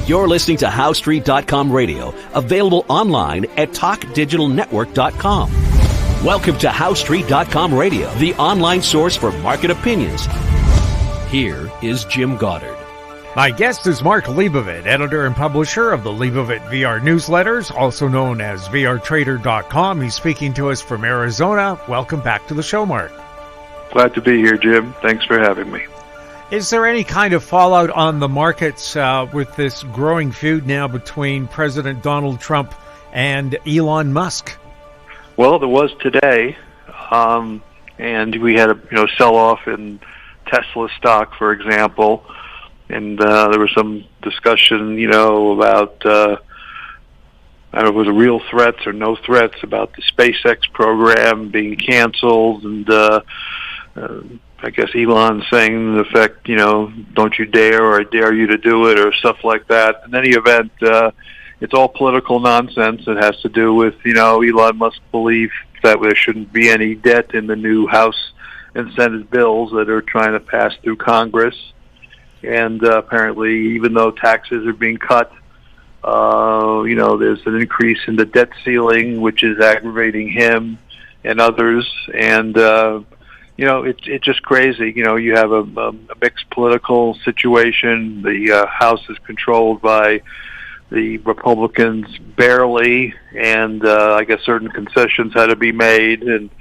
You're listening to HowStreet.com radio, available online at TalkDigitalNetwork.com. Welcome to HowStreet.com radio, the online source for market opinions. Here is Jim Goddard. My guest is Mark Leibovit, editor and publisher of the Leibovit VR newsletters, also known as VRTrader.com. He's speaking to us from Arizona. Welcome back to the show, Mark. Glad to be here, Jim. Thanks for having me. Is there any kind of fallout on the markets with this growing feud now between President Donald Trump and Elon Musk? Well, there was today, and we had a sell-off in Tesla stock, for example, and there was some discussion, about I don't know if it was real threats or no threats about the SpaceX program being canceled, and I guess Elon saying in effect, don't you dare, or I dare you to do it, or stuff like that. In any event, it's all political nonsense. It has to do with, Elon Musk's belief that there shouldn't be any debt in the new House and Senate bills that are trying to pass through Congress. And apparently, even though taxes are being cut, there's an increase in the debt ceiling, which is aggravating him and others. And, it's just crazy. You have a mixed political situation. The House is controlled by the Republicans barely, and I guess certain concessions had to be made. And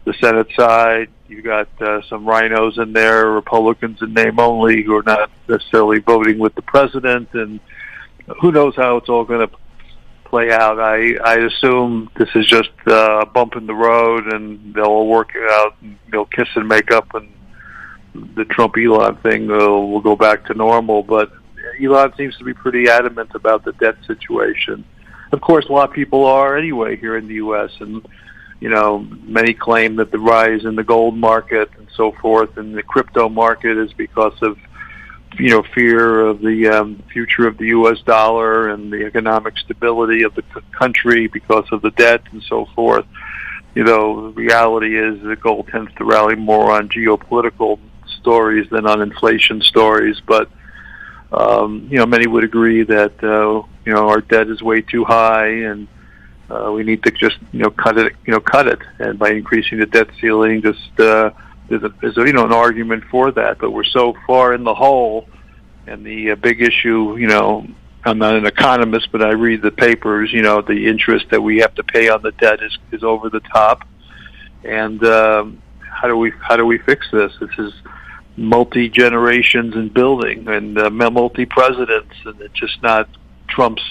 the Senate side, you got some rhinos in there, Republicans in name only, who are not necessarily voting with the president, and who knows how it's all going to play out. I assume this is just a bump in the road, and they'll all work it out, and they'll kiss and make up, and the Trump-Elon thing will go back to normal. But Elon seems to be pretty adamant about the debt situation. Of course, a lot of people are anyway here in the U.S., and many claim that the rise in the gold market and so forth and the crypto market is because of, fear of the future of the U.S. dollar and the economic stability of the country because of the debt and so forth. The reality is that gold tends to rally more on geopolitical stories than on inflation stories. But, many would agree that, our debt is way too high, and we need to just cut it, and by increasing the debt ceiling, just there's an argument for that. But we're so far in the hole, and the big issue, I'm not an economist, but I read the papers. The interest that we have to pay on the debt is over the top, and how do we fix this? This is multi generations in building, and multi presidents, and it's just not Trump's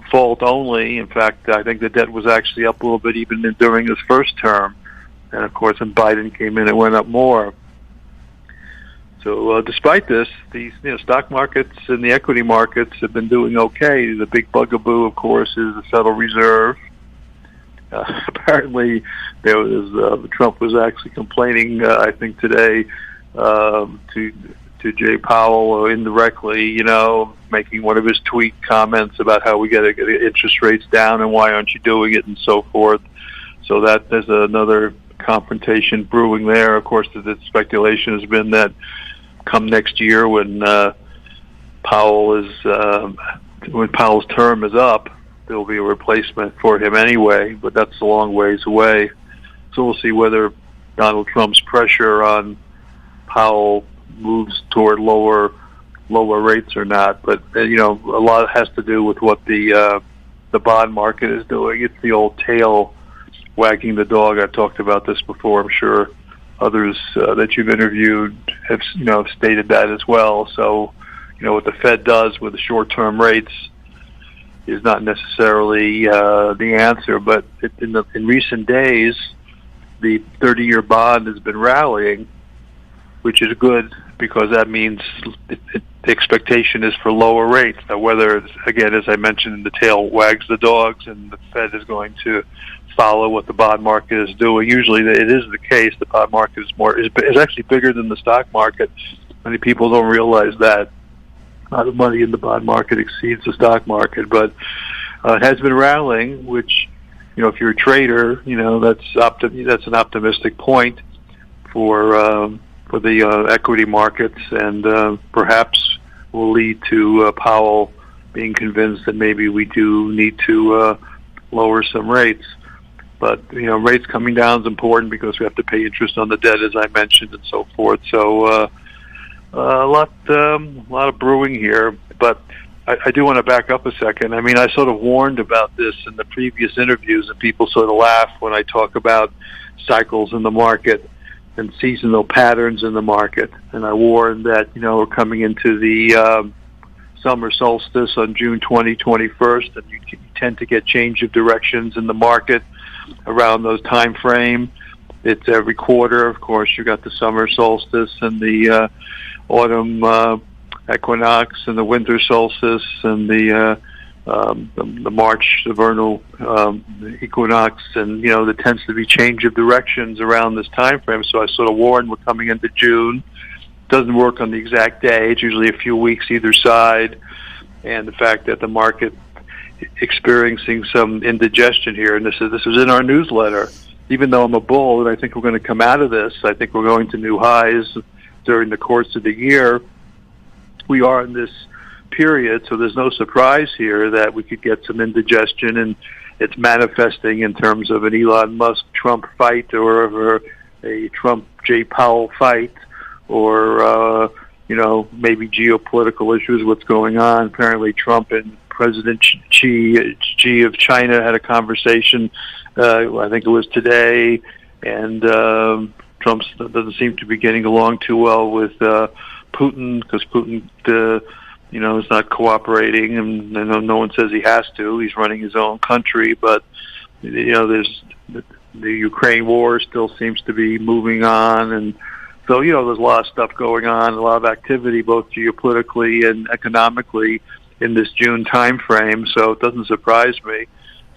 fault only. In fact, I think the debt was actually up a little bit even during his first term. And of course, when Biden came in, it went up more. So despite this, these stock markets and the equity markets have been doing okay. The big bugaboo, of course, is the Federal Reserve. Apparently, Trump was actually complaining, I think today, to Jay Powell indirectly, making one of his tweet comments about how we got to get interest rates down and why aren't you doing it and so forth. So that there's another confrontation brewing there. Of course, the speculation has been that come next year when Powell's term is up, there will be a replacement for him anyway, but that's a long ways away. So we'll see whether Donald Trump's pressure on Powell moves toward lower rates or not. But a lot has to do with what the bond market is doing. It's the old tail wagging the dog. I've talked about this before. I'm sure others that you've interviewed have stated that as well. So what the Fed does with the short-term rates is not necessarily the answer. But in recent days, the 30-year bond has been rallying, which is good because that means the expectation is for lower rates. Now, whether, again, as I mentioned, the tail wags the dogs and the Fed is going to follow what the bond market is doing. Usually it is the case. The bond market is actually bigger than the stock market. Many people don't realize that. The money in the bond market exceeds the stock market, but it has been rallying, which, if you're a trader, that's an optimistic point for the equity markets, and perhaps will lead to Powell being convinced that maybe we do need to lower some rates. But, rates coming down is important because we have to pay interest on the debt, as I mentioned, and so forth. So a lot of brewing here. But I do want to back up a second. I mean, I sort of warned about this in the previous interviews, and people sort of laugh when I talk about cycles in the market and seasonal patterns in the market. And I warned that, we're coming into the summer solstice on June 21st, and you tend to get change of directions in the market around those time frame. It's every quarter. Of course, you got the summer solstice and the autumn equinox and the winter solstice and the March, the vernal equinox, and there tends to be change of directions around this time frame. So I sort of warned we're coming into June. Doesn't work on the exact day. It's usually a few weeks either side, and the fact that the market experiencing some indigestion here, and this is in our newsletter. Even though I'm a bull, and I think we're going to come out of this, I think we're going to new highs during the course of the year. We are in this period, so there's no surprise here that we could get some indigestion, and it's manifesting in terms of an Elon Musk-Trump fight or a Trump-Jay Powell fight, or maybe geopolitical issues, what's going on. Apparently Trump and President Xi of China had a conversation, I think it was today, and Trump doesn't seem to be getting along too well with Putin, because Putin, is not cooperating, and no one says he has to. He's running his own country, but, there's the Ukraine war still seems to be moving on, and so, there's a lot of stuff going on, a lot of activity, both geopolitically and economically, in this June time frame, so it doesn't surprise me.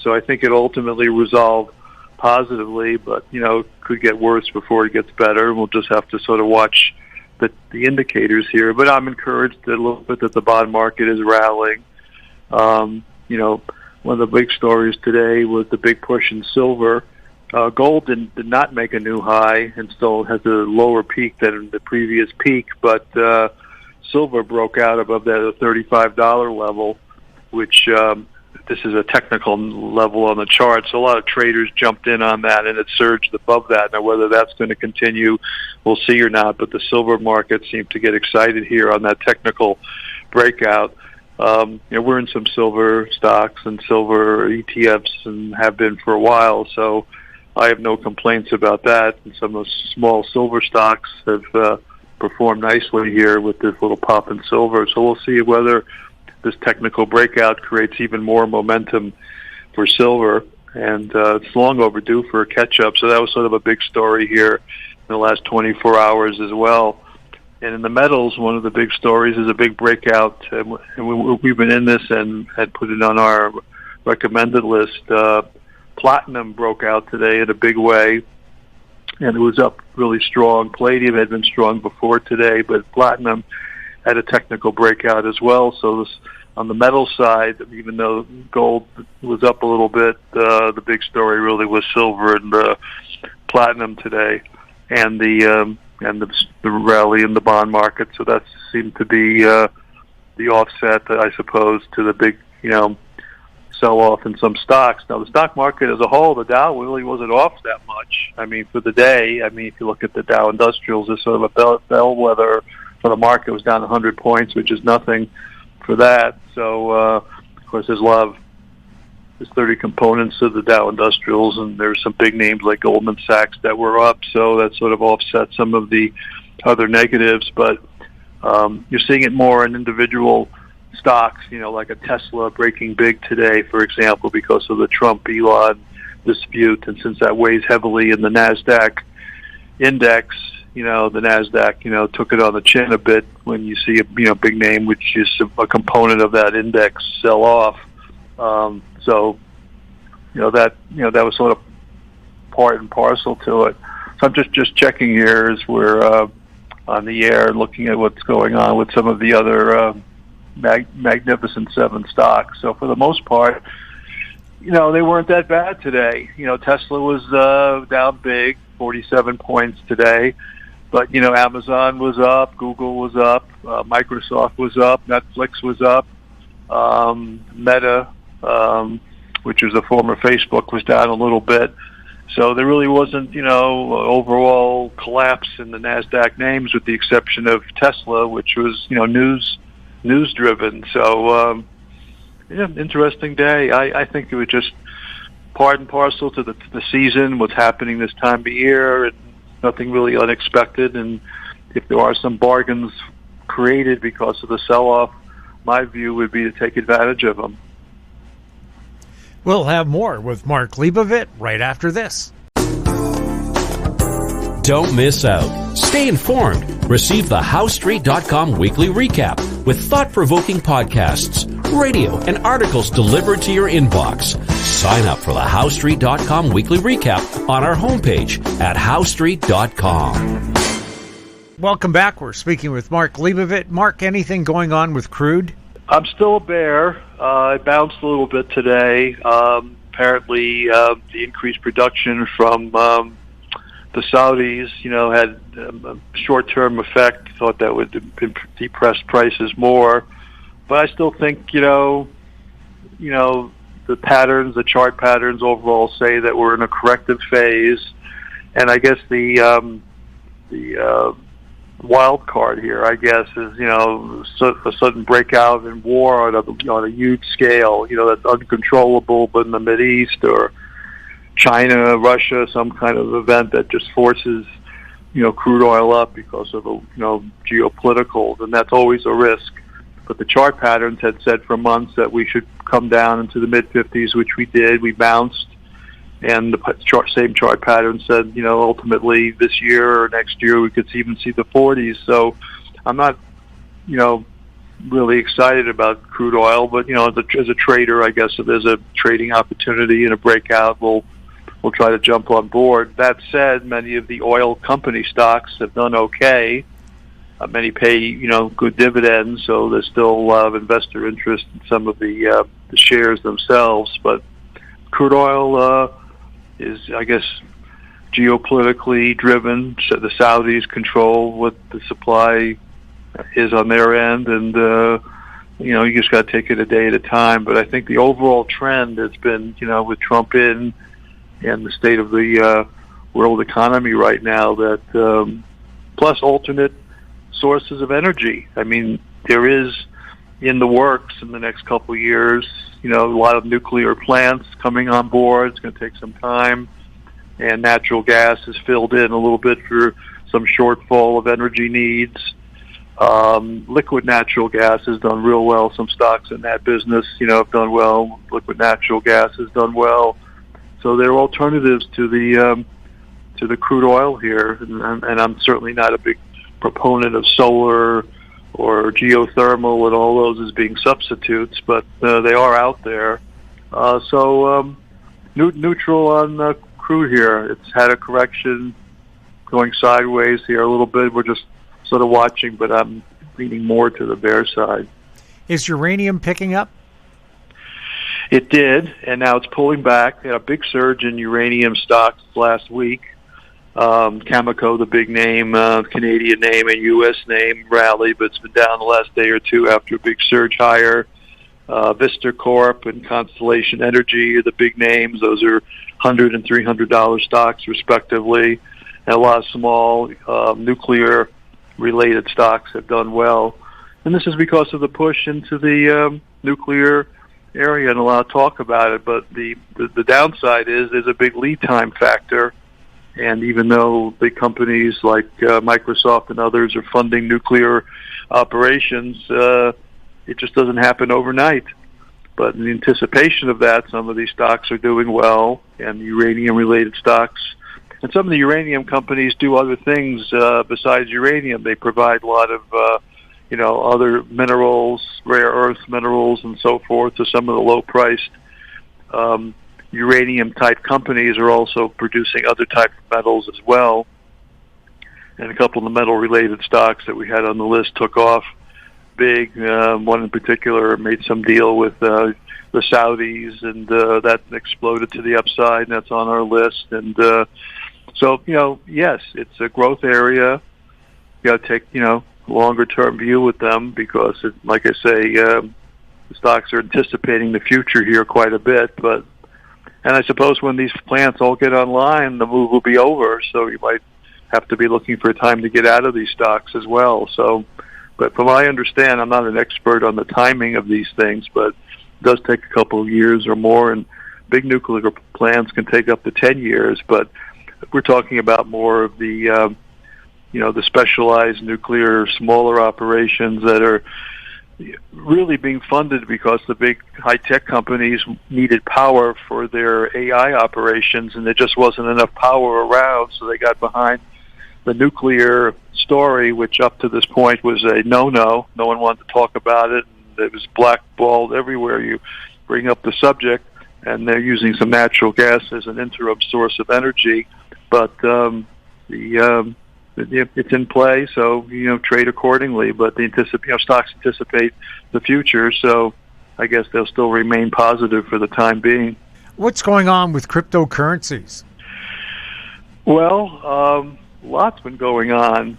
So I think it ultimately resolved positively, but, could get worse before it gets better. We'll just have to sort of watch the indicators here. But I'm encouraged a little bit that the bond market is rallying. One of the big stories today was the big push in silver. Gold did not make a new high and still has a lower peak than the previous peak, but silver broke out above that $35 level, which this is a technical level on the chart. So a lot of traders jumped in on that, and it surged above that. Now, whether that's going to continue, we'll see or not. But the silver market seemed to get excited here on that technical breakout. We're in some silver stocks and silver ETFs and have been for a while, so I have no complaints about that. And some of the small silver stocks have performed nicely here with this little pop in silver. So we'll see whether this technical breakout creates even more momentum for silver. And it's long overdue for a catch-up. So that was sort of a big story here in the last 24 hours as well. And in the metals, one of the big stories is a big breakout. And we've been in this and had put it on our recommended list. Platinum broke out today in a big way, and it was up really strong. Palladium had been strong before today, but platinum had a technical breakout as well. So this, on the metal side, even though gold was up a little bit, the big story really was silver and platinum today, and the rally in the bond market. So that seemed to be the offset, I suppose, to the big sell-off in some stocks. Now, the stock market as a whole, the Dow really wasn't off that much. I mean, for the day, if you look at the Dow Industrials, it's sort of a bellwether for the market. It was down 100 points, which is nothing for that. So, of course, there's 30 components to the Dow Industrials, and there's some big names like Goldman Sachs that were up, so that sort of offset some of the other negatives. But you're seeing it more in individual stocks, like a Tesla breaking big today, for example, because of the Trump-Elon dispute. And since that weighs heavily in the NASDAQ index, the NASDAQ, took it on the chin a bit when you see a big name, which is a component of that index, sell off. So, that was sort of part and parcel to it. So I'm just checking here as we're on the air, looking at what's going on with some of the other Magnificent Seven stocks. So for the most part, they weren't that bad today. Tesla was down big, 47 points today. But, Amazon was up, Google was up, Microsoft was up, Netflix was up. Meta, which was a former Facebook, was down a little bit. So there really wasn't, overall collapse in the NASDAQ names, with the exception of Tesla, which was, news driven. So, interesting day. I think it was just part and parcel to the season, what's happening this time of year, and nothing really unexpected. And if there are some bargains created because of the sell-off, my view would be to take advantage of them. We'll have more with Mark Leibovit right after this. Don't miss out. Stay informed. Receive the HowStreet.com weekly recap with thought-provoking podcasts, radio, and articles delivered to your inbox. Sign up for the HowStreet.com weekly recap on our homepage at HowStreet.com. Welcome back. We're speaking with Mark Leibovit. Mark, anything going on with crude? I'm still a bear. It bounced a little bit today. Apparently, the increased production from the Saudis, had a short-term effect. Thought that would depress prices more. But I still think, the patterns, the chart patterns overall say that we're in a corrective phase. And I guess the wild card here, I guess, is, a sudden breakout in war on a huge scale, that's uncontrollable, but in the Mideast or China, Russia, some kind of event that just forces, crude oil up because of, geopolitical, and that's always a risk. But the chart patterns had said for months that we should come down into the mid-50s, which we did. We bounced. And the same chart pattern said, ultimately this year or next year we could even see the 40s. So I'm not, really excited about crude oil. But as a trader, I guess if there's a trading opportunity and a breakout, we'll try to jump on board. That said, many of the oil company stocks have done okay. Many pay, good dividends, so there's still a lot of investor interest in some of the shares themselves. But crude oil is, I guess, geopolitically driven. So the Saudis control what the supply is on their end, and you just got to take it a day at a time. But I think the overall trend has been, with Trump in and the state of the world economy right now, that plus alternate sources of energy. I mean, there is in the works in the next couple of years, a lot of nuclear plants coming on board. It's going to take some time, and natural gas is filled in a little bit for some shortfall of energy needs. Liquid natural gas has done real well. Some stocks in that business, have done well. Liquid natural gas has done well. So there are alternatives to the crude oil here, and I'm certainly not a big proponent of solar or geothermal and all those as being substitutes, but they are out there. So neutral on crude here. It's had a correction going sideways here a little bit. We're just sort of watching, but I'm leaning more to the bear side. Is uranium picking up? It did, and now it's pulling back. We had a big surge in uranium stocks last week. Cameco, the big name, Canadian name and U.S. name, rallied, but it's been down the last day or two after a big surge higher. Vista Corp and Constellation Energy are the big names. Those are $100 and $300 stocks, respectively. And a lot of small nuclear-related stocks have done well. And this is because of the push into the nuclear area and a lot of talk about it. But the downside is there's a big lead time factor. And even though big companies like Microsoft and others are funding nuclear operations, it just doesn't happen overnight. But in anticipation of that, some of these stocks are doing well, and uranium-related stocks. And some of the uranium companies do other things besides uranium. They provide a lot of, other minerals, rare earth minerals, and so forth to some of the low-priced uranium-type companies are also producing other type of metals as well. And a couple of the metal-related stocks that we had on the list took off big. One in particular made some deal with the Saudis, and that exploded to the upside, and that's on our list. And so, yes, it's a growth area. You got to take, longer-term view with them because, like I say, the stocks are anticipating the future here quite a bit. And I suppose when these plants all get online, the move will be over. So you might have to be looking for a time to get out of these stocks as well. So, but from what I understand, I'm not an expert on the timing of these things, but it does take a couple of years or more, and big nuclear plants can take up to 10 years. But we're talking about more of the, the specialized nuclear, smaller operations that are really being funded because the big high-tech companies needed power for their AI operations, and there just wasn't enough power around, so they got behind the nuclear story, which up to this point was a no-no. No one wanted to talk about it. It was blackballed everywhere you bring up the subject, and they're using some natural gas as an interim source of energy. But it's in play, so trade accordingly. But stocks anticipate the future, so I guess they'll still remain positive for the time being. What's going on with cryptocurrencies? Well, lots been going on.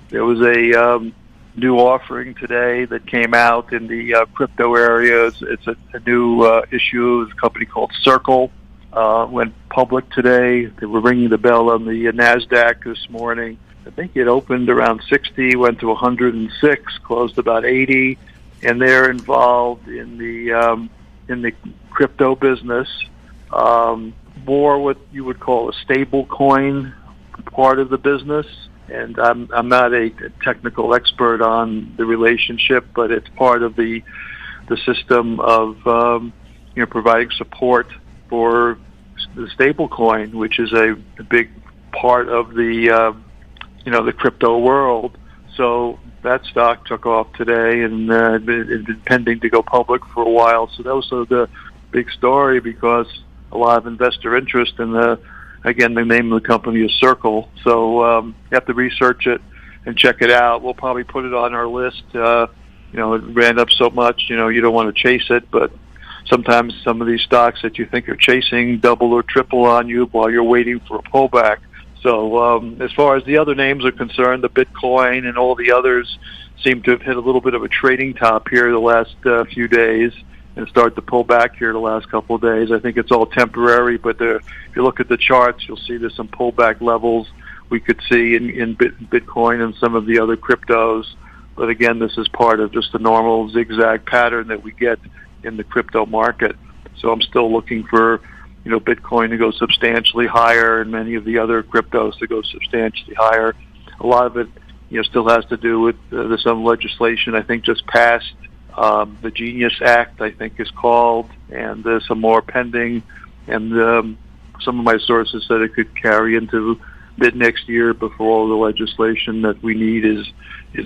There was a new offering today that came out in the crypto area. It's a new issue. It's a company called Circle. Went public today. They were ringing the bell on the NASDAQ this morning. I think it opened around 60, went to 106, closed about 80, and they're involved in the crypto business. More what you would call a stable coin part of the business. And I'm not a technical expert on the relationship, but it's part of the system of providing support for the stable coin, which is a big part of the the crypto world. So that stock took off today, and it's been pending to go public for a while. So that was the big story, because a lot of investor interest in the name of the company is Circle. So you have to research it and check it out. We'll probably put it on our list. It ran up so much, you don't want to chase it, but sometimes some of these stocks that you think are chasing double or triple on you while you're waiting for a pullback. So as far as the other names are concerned, the Bitcoin and all the others seem to have hit a little bit of a trading top here the last few days and start to pull back here the last couple of days. I think it's all temporary, but if you look at the charts, you'll see there's some pullback levels we could see in Bitcoin and some of the other cryptos. But again, this is part of just the normal zigzag pattern that we get in the crypto market. So I'm still looking for Bitcoin to go substantially higher, and many of the other cryptos to go substantially higher. A lot of it, still has to do with some legislation I think just passed. The Genius Act, I think, is called, and there's some more pending. And some of my sources said it could carry into mid next year before all the legislation that we need is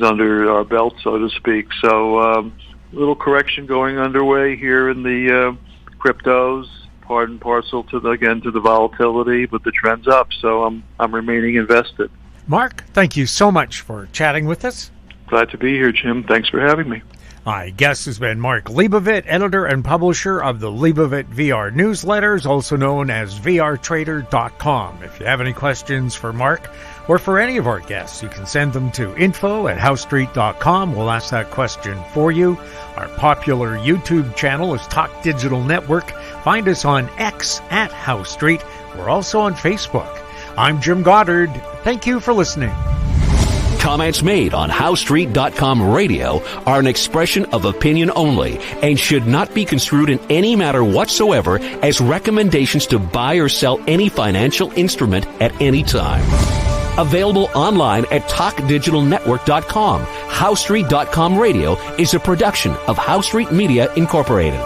under our belt, so to speak. So a little correction going underway here in the cryptos, part and parcel to the volatility, but the trend's up, so I'm remaining invested. Mark, thank you so much for chatting with us. Glad to be here, Jim. Thanks for having me. My guest has been Mark Leibovit, editor and publisher of the Leibovit VR newsletters, also known as vrtrader.com. If you have any questions for Mark or for any of our guests, you can send them to info@howstreet.com. We'll ask that question for you. Our popular YouTube channel is Talk Digital Network. Find us on X @HowStreet. We're also on Facebook. I'm Jim Goddard. Thank you for listening. Comments made on HowStreet.com radio are an expression of opinion only and should not be construed in any matter whatsoever as recommendations to buy or sell any financial instrument at any time. Available online at TalkDigitalNetwork.com. HowStreet.com radio is a production of HowStreet Media Incorporated.